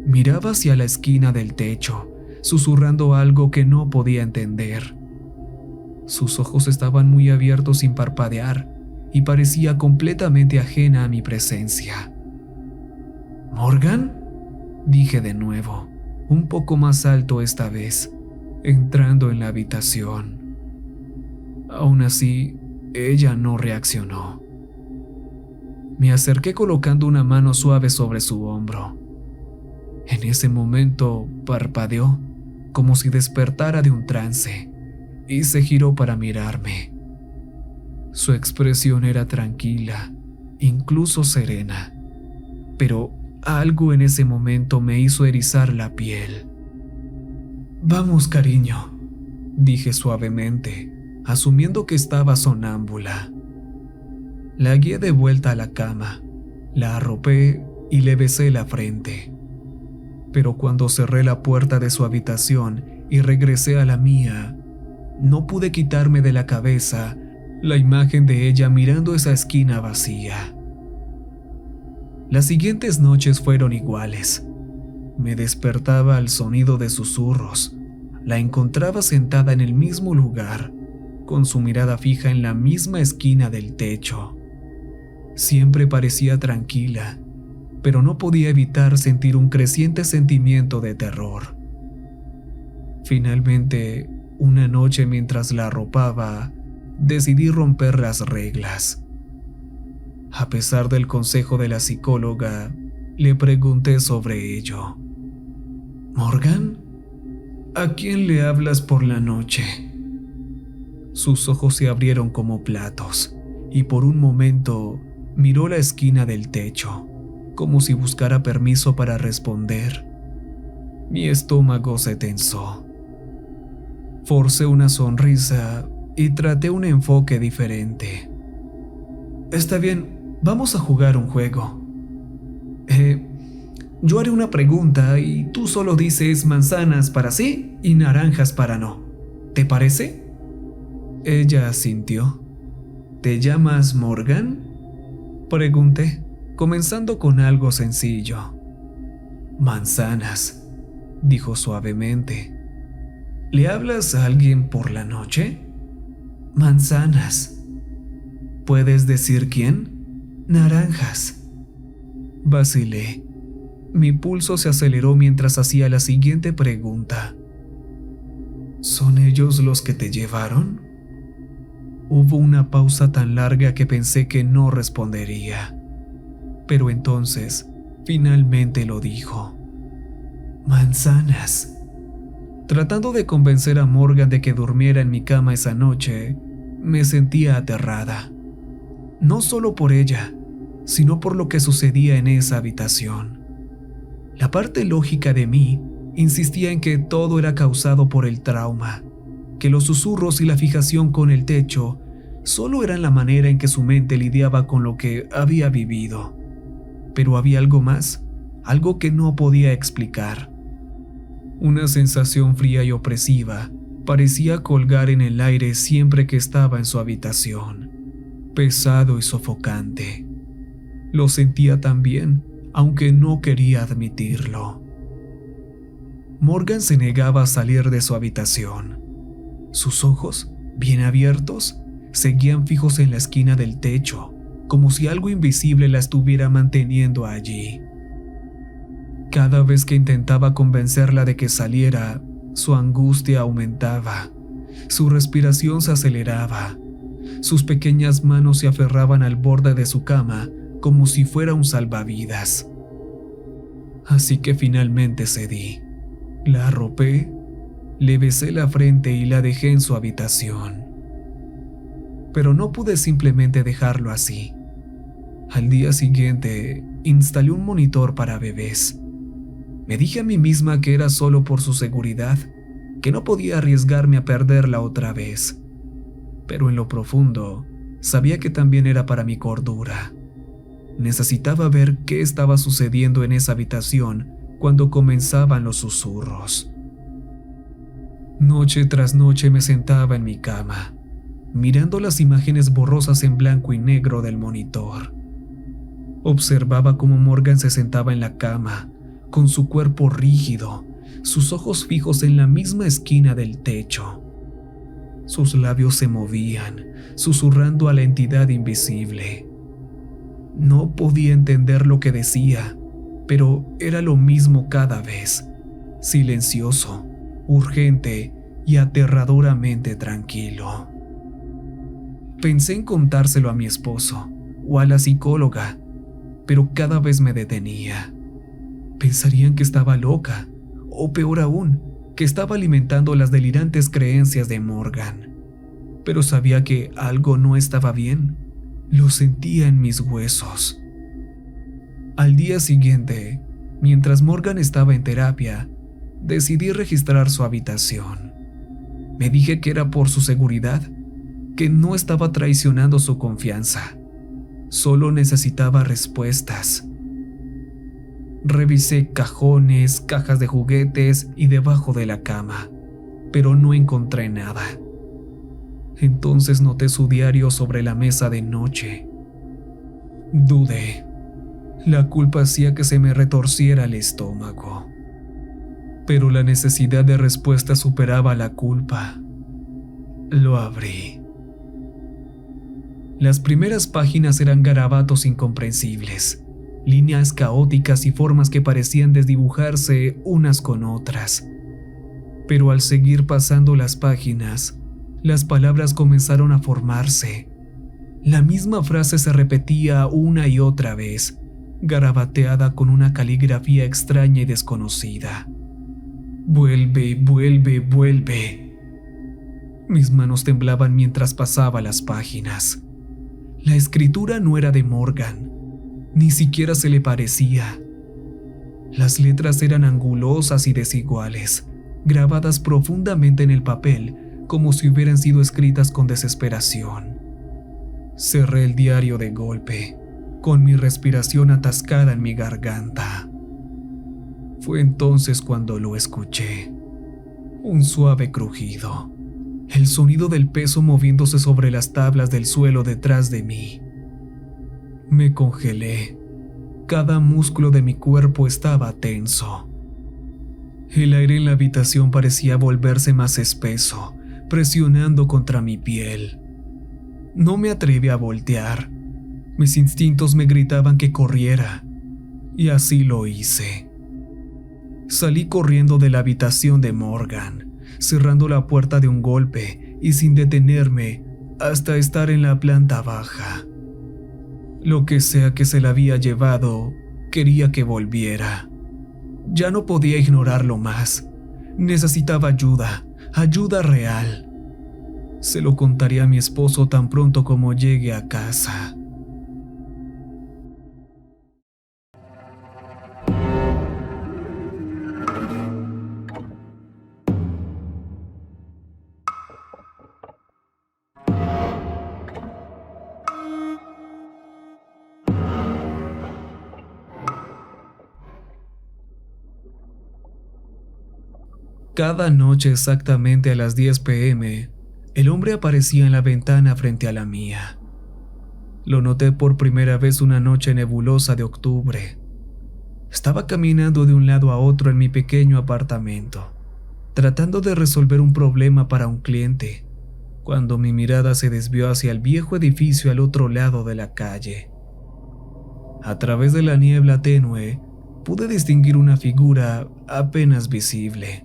Miraba hacia la esquina del techo, susurrando algo que no podía entender. Sus ojos estaban muy abiertos sin parpadear y parecía completamente ajena a mi presencia. «¿Morgan?», dije de nuevo, un poco más alto esta vez, entrando en la habitación. Aún así, ella no reaccionó. Me acerqué colocando una mano suave sobre su hombro. En ese momento parpadeó, como si despertara de un trance, y se giró para mirarme. Su expresión era tranquila, incluso serena, pero algo en ese momento me hizo erizar la piel. «Vamos, cariño», dije suavemente, asumiendo que estaba sonámbula. La guié de vuelta a la cama, la arropé y le besé la frente. Pero cuando cerré la puerta de su habitación y regresé a la mía, no pude quitarme de la cabeza la imagen de ella mirando esa esquina vacía. Las siguientes noches fueron iguales. Me despertaba al sonido de susurros. La encontraba sentada en el mismo lugar, con su mirada fija en la misma esquina del techo. Siempre parecía tranquila, pero no podía evitar sentir un creciente sentimiento de terror. Finalmente, una noche mientras la arropaba, decidí romper las reglas. A pesar del consejo de la psicóloga, le pregunté sobre ello. «¿Morgan? ¿A quién le hablas por la noche?». Sus ojos se abrieron como platos, y por un momento miró la esquina del techo, como si buscara permiso para responder. Mi estómago se tensó. Forcé una sonrisa y traté un enfoque diferente. «Está bien, vamos a jugar un juego. Yo haré una pregunta y tú solo dices manzanas para sí y naranjas para no. ¿Te parece?». Ella asintió. «¿Te llamas Morgan?», pregunté, comenzando con algo sencillo. «Manzanas», dijo suavemente. «¿Le hablas a alguien por la noche?» «Manzanas». «¿Puedes decir quién?» «Naranjas». Vacilé. Mi pulso se aceleró mientras hacía la siguiente pregunta. ¿Son ellos los que te llevaron? Hubo una pausa tan larga que pensé que no respondería. Pero entonces, finalmente lo dijo. «Manzanas». Tratando de convencer a Morgan de que durmiera en mi cama esa noche, me sentía aterrada. No solo por ella, sino por lo que sucedía en esa habitación. La parte lógica de mí insistía en que todo era causado por el trauma, que los susurros y la fijación con el techo solo eran la manera en que su mente lidiaba con lo que había vivido. Pero había algo más, algo que no podía explicar. Una sensación fría y opresiva parecía colgar en el aire siempre que estaba en su habitación, pesado y sofocante. Lo sentía también, aunque no quería admitirlo. Morgan se negaba a salir de su habitación. Sus ojos, bien abiertos, seguían fijos en la esquina del techo, como si algo invisible la estuviera manteniendo allí. Cada vez que intentaba convencerla de que saliera, su angustia aumentaba, su respiración se aceleraba, sus pequeñas manos se aferraban al borde de su cama como si fuera un salvavidas. Así que finalmente cedí. La arropé, le besé la frente y la dejé en su habitación. Pero no pude simplemente dejarlo así. Al día siguiente, instalé un monitor para bebés. Me dije a mí misma que era solo por su seguridad, que no podía arriesgarme a perderla otra vez. Pero en lo profundo, sabía que también era para mi cordura. Necesitaba ver qué estaba sucediendo en esa habitación cuando comenzaban los susurros. Noche tras noche me sentaba en mi cama, mirando las imágenes borrosas en blanco y negro del monitor. Observaba cómo Morgan se sentaba en la cama, con su cuerpo rígido, sus ojos fijos en la misma esquina del techo. Sus labios se movían, susurrando a la entidad invisible. No podía entender lo que decía, pero era lo mismo cada vez, silencioso, urgente y aterradoramente tranquilo. Pensé en contárselo a mi esposo o a la psicóloga, pero cada vez me detenía. Pensarían que estaba loca, o peor aún, que estaba alimentando las delirantes creencias de Morgan. Pero sabía que algo no estaba bien. Lo sentía en mis huesos. Al día siguiente, mientras Morgan estaba en terapia, decidí registrar su habitación. Me dije que era por su seguridad, que no estaba traicionando su confianza. Solo necesitaba respuestas. Revisé cajones, cajas de juguetes y debajo de la cama, pero no encontré nada. Entonces noté su diario sobre la mesa de noche. Dudé. La culpa hacía que se me retorciera el estómago. Pero la necesidad de respuesta superaba la culpa. Lo abrí. Las primeras páginas eran garabatos incomprensibles, líneas caóticas y formas que parecían desdibujarse unas con otras. Pero al seguir pasando las páginas, las palabras comenzaron a formarse. La misma frase se repetía una y otra vez, garabateada con una caligrafía extraña y desconocida. Vuelve, vuelve, vuelve. Mis manos temblaban mientras pasaba las páginas. La escritura no era de Morgan, ni siquiera se le parecía. Las letras eran angulosas y desiguales, grabadas profundamente en el papel como si hubieran sido escritas con desesperación. Cerré el diario de golpe, con mi respiración atascada en mi garganta. Fue entonces cuando lo escuché. Un suave crujido, el sonido del peso moviéndose sobre las tablas del suelo detrás de mí. Me congelé, Cada músculo de mi cuerpo estaba tenso. El aire en la habitación parecía volverse más espeso, presionando contra mi piel. No me atreví a voltear. Mis instintos me gritaban que corriera, y así lo hice. Salí corriendo de la habitación de Morgan, cerrando la puerta de un golpe y sin detenerme hasta estar en la planta baja. Lo que sea que se la había llevado, quería que volviera. Ya no podía ignorarlo más. Necesitaba ayuda, ayuda real. Se lo contaría a mi esposo tan pronto como llegue a casa. Cada noche exactamente a las 10 p.m., el hombre aparecía en la ventana frente a la mía. Lo noté por primera vez una noche nebulosa de octubre. Estaba caminando de un lado a otro en mi pequeño apartamento, tratando de resolver un problema para un cliente, cuando mi mirada se desvió hacia el viejo edificio al otro lado de la calle. A través de la niebla tenue, pude distinguir una figura apenas visible,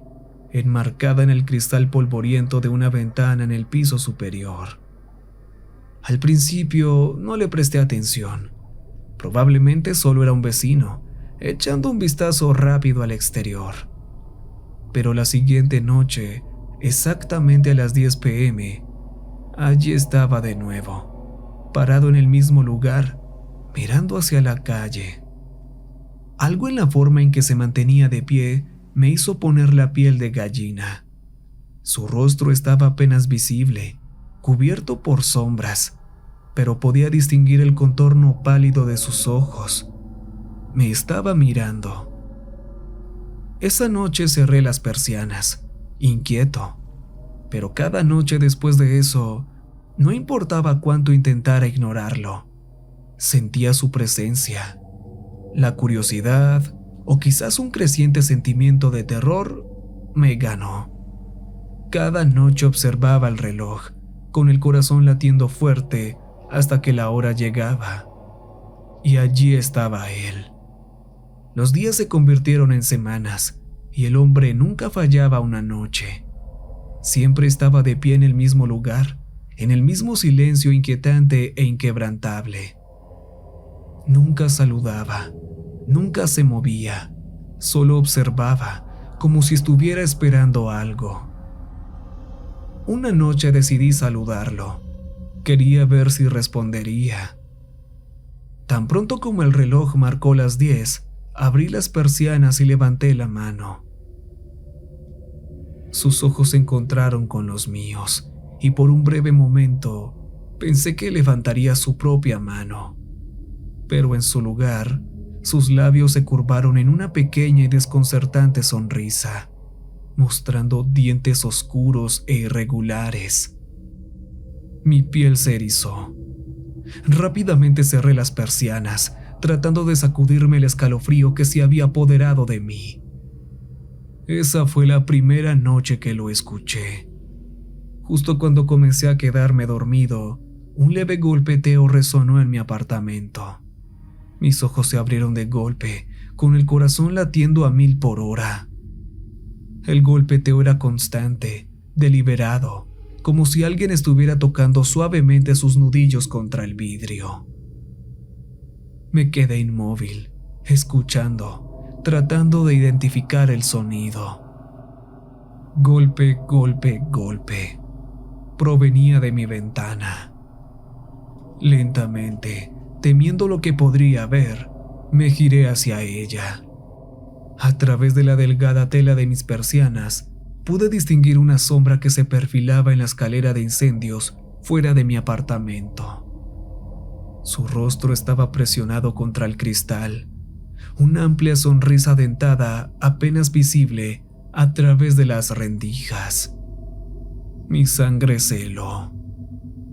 enmarcada en el cristal polvoriento de una ventana en el piso superior. Al principio no le presté atención. Probablemente solo era un vecino, echando un vistazo rápido al exterior. Pero la siguiente noche, exactamente a las 10 p.m., allí estaba de nuevo, parado en el mismo lugar, mirando hacia la calle. Algo en la forma en que se mantenía de pie me hizo poner la piel de gallina. Su rostro estaba apenas visible, cubierto por sombras, pero podía distinguir el contorno pálido de sus ojos. Me estaba mirando. Esa noche cerré las persianas, inquieto, pero cada noche después de eso, no importaba cuánto intentara ignorarlo, sentía su presencia. La curiosidad, o quizás un creciente sentimiento de terror, me ganó. Cada noche observaba el reloj, con el corazón latiendo fuerte hasta que la hora llegaba. Y allí estaba él. Los días se convirtieron en semanas, y el hombre nunca fallaba una noche. Siempre estaba de pie en el mismo lugar, en el mismo silencio inquietante e inquebrantable. Nunca saludaba. Nunca se movía, solo observaba, como si estuviera esperando algo. Una noche decidí saludarlo. Quería ver si respondería. Tan pronto como el reloj marcó las 10, abrí las persianas y levanté la mano. Sus ojos se encontraron con los míos, y por un breve momento pensé que levantaría su propia mano. Pero en su lugar, sus labios se curvaron en una pequeña y desconcertante sonrisa, mostrando dientes oscuros e irregulares. Mi piel se erizó. Rápidamente cerré las persianas, tratando de sacudirme el escalofrío que se había apoderado de mí. Esa fue la primera noche que lo escuché. Justo cuando comencé a quedarme dormido, un leve golpeteo resonó en mi apartamento. Mis ojos se abrieron de golpe, con el corazón latiendo a 1000 por hora. El golpeteo era constante, deliberado, como si alguien estuviera tocando suavemente sus nudillos contra el vidrio. Me quedé inmóvil, escuchando, tratando de identificar el sonido. Golpe, golpe, golpe. Provenía de mi ventana. Lentamente, temiendo lo que podría ver, me giré hacia ella. A través de la delgada tela de mis persianas, pude distinguir una sombra que se perfilaba en la escalera de incendios fuera de mi apartamento. Su rostro estaba presionado contra el cristal, una amplia sonrisa dentada apenas visible a través de las rendijas. Mi sangre se heló.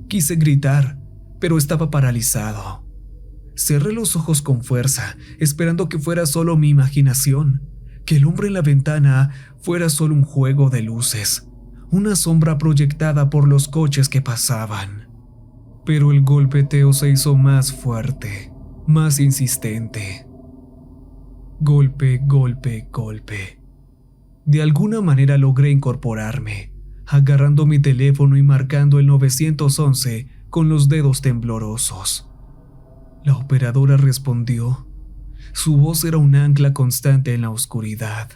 Quise gritar, pero estaba paralizado. Cerré los ojos con fuerza, esperando que fuera solo mi imaginación, que el hombre en la ventana fuera solo un juego de luces, una sombra proyectada por los coches que pasaban. Pero el golpeteo se hizo más fuerte, más insistente. Golpe, golpe, golpe. De alguna manera logré incorporarme, agarrando mi teléfono y marcando el 911 con los dedos temblorosos. La operadora respondió. Su voz era un ancla constante en la oscuridad.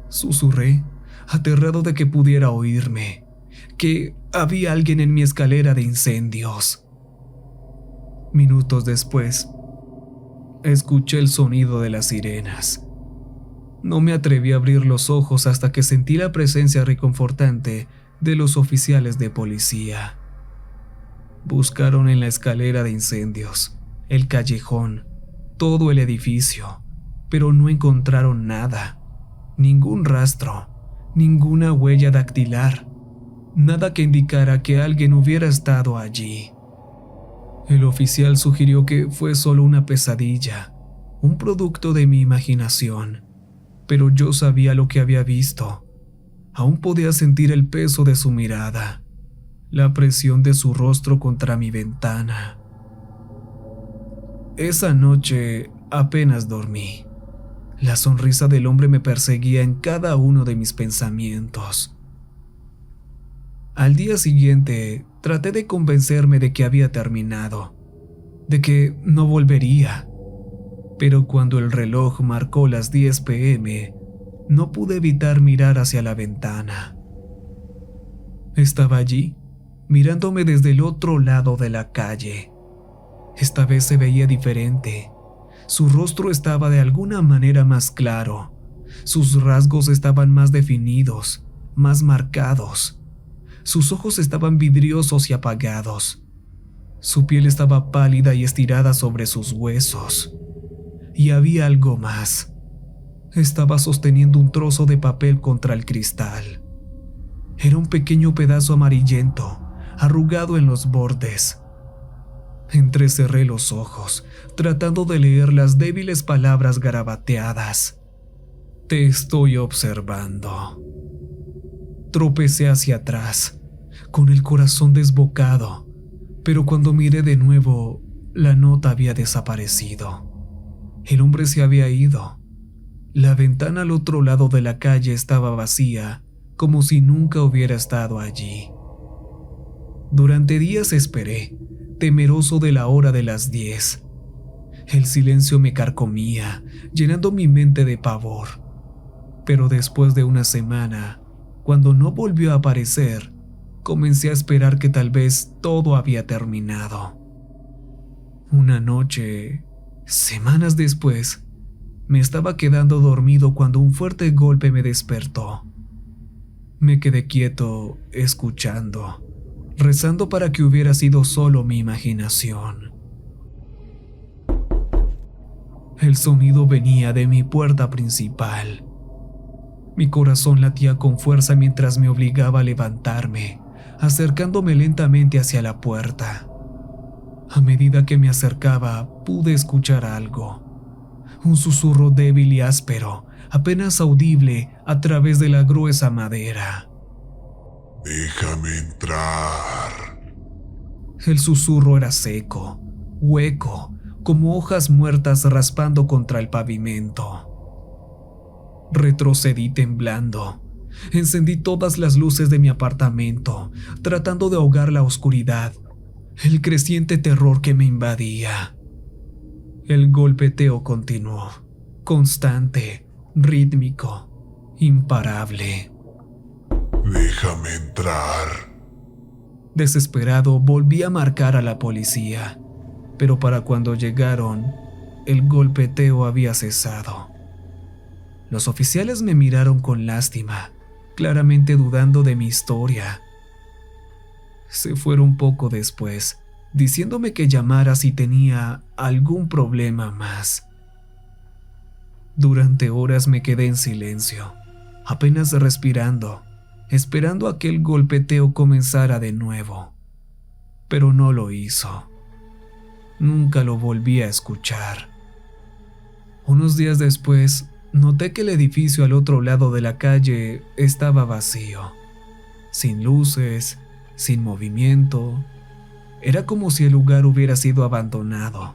Susurré, aterrado de que pudiera oírme, que había alguien en mi escalera de incendios. Minutos después, escuché el sonido de las sirenas. No me atreví a abrir los ojos hasta que sentí la presencia reconfortante de los oficiales de policía. Buscaron en la escalera de incendios, el callejón, todo el edificio, pero no encontraron nada, ningún rastro, ninguna huella dactilar, nada que indicara que alguien hubiera estado allí. El oficial sugirió que fue solo una pesadilla, un producto de mi imaginación, pero yo sabía lo que había visto. Aún podía sentir el peso de su mirada, la presión de su rostro contra mi ventana. Esa noche apenas dormí. La sonrisa del hombre me perseguía en cada uno de mis pensamientos. Al día siguiente, traté de convencerme de que había terminado, de que no volvería. Pero cuando el reloj marcó las 10 p.m., no pude evitar mirar hacia la ventana. Estaba allí, mirándome desde el otro lado de la calle. Esta vez se veía diferente. Su rostro estaba de alguna manera más claro. Sus rasgos estaban más definidos, más marcados. Sus ojos estaban vidriosos y apagados. Su piel estaba pálida y estirada sobre sus huesos. Y había algo más. Estaba sosteniendo un trozo de papel contra el cristal. Era un pequeño pedazo amarillento, arrugado en los bordes. Entrecerré los ojos, tratando de leer las débiles palabras garabateadas. Te estoy observando. Tropecé hacia atrás, con el corazón desbocado, pero cuando miré de nuevo, la nota había desaparecido. El hombre se había ido. La ventana al otro lado de la calle estaba vacía, como si nunca hubiera estado allí. Durante días esperé, temeroso de la hora de las 10. El silencio me carcomía, llenando mi mente de pavor. Pero después de una semana, cuando no volvió a aparecer, comencé a esperar que tal vez todo había terminado. Una noche, semanas después, me estaba quedando dormido cuando un fuerte golpe me despertó. Me quedé quieto, escuchando, rezando para que hubiera sido solo mi imaginación. El sonido venía de mi puerta principal. Mi corazón latía con fuerza mientras me obligaba a levantarme, acercándome lentamente hacia la puerta. A medida que me acercaba, pude escuchar algo. Un susurro débil y áspero, apenas audible a través de la gruesa madera. Déjame entrar. El susurro era seco, hueco, como hojas muertas raspando contra el pavimento. Retrocedí temblando. Encendí todas las luces de mi apartamento, tratando de ahogar la oscuridad, el creciente terror que me invadía. El golpeteo continuó, constante, rítmico, imparable. Déjame entrar. Desesperado, volví a marcar a la policía, pero para cuando llegaron, el golpeteo había cesado. Los oficiales me miraron con lástima, claramente dudando de mi historia. Se fueron poco después, diciéndome que llamara si tenía algún problema más. Durante horas me quedé en silencio, apenas respirando, esperando a que el golpeteo comenzara de nuevo, pero no lo hizo. Nunca lo volví a escuchar. Unos días después, noté que el edificio al otro lado de la calle estaba vacío, sin luces, sin movimiento. Era como si el lugar hubiera sido abandonado.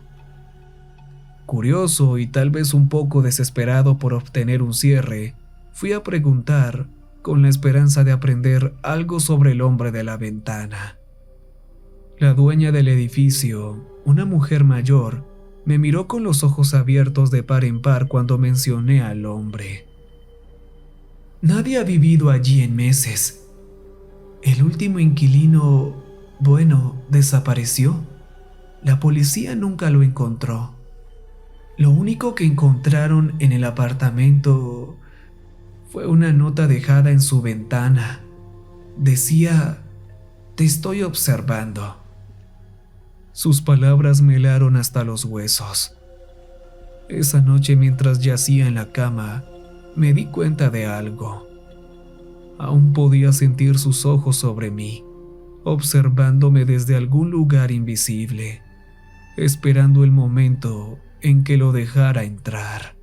Curioso y tal vez un poco desesperado por obtener un cierre, fui a preguntar con la esperanza de aprender algo sobre el hombre de la ventana. La dueña del edificio, una mujer mayor, me miró con los ojos abiertos de par en par cuando mencioné al hombre. Nadie ha vivido allí en meses. El último inquilino, desapareció. La policía nunca lo encontró. Lo único que encontraron en el apartamento fue una nota dejada en su ventana. Decía: "Te estoy observando". Sus palabras me helaron hasta los huesos. Esa noche, mientras yacía en la cama, me di cuenta de algo. Aún podía sentir sus ojos sobre mí, observándome desde algún lugar invisible, esperando el momento en que lo dejara entrar.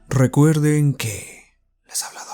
Recuerden que les ha hablado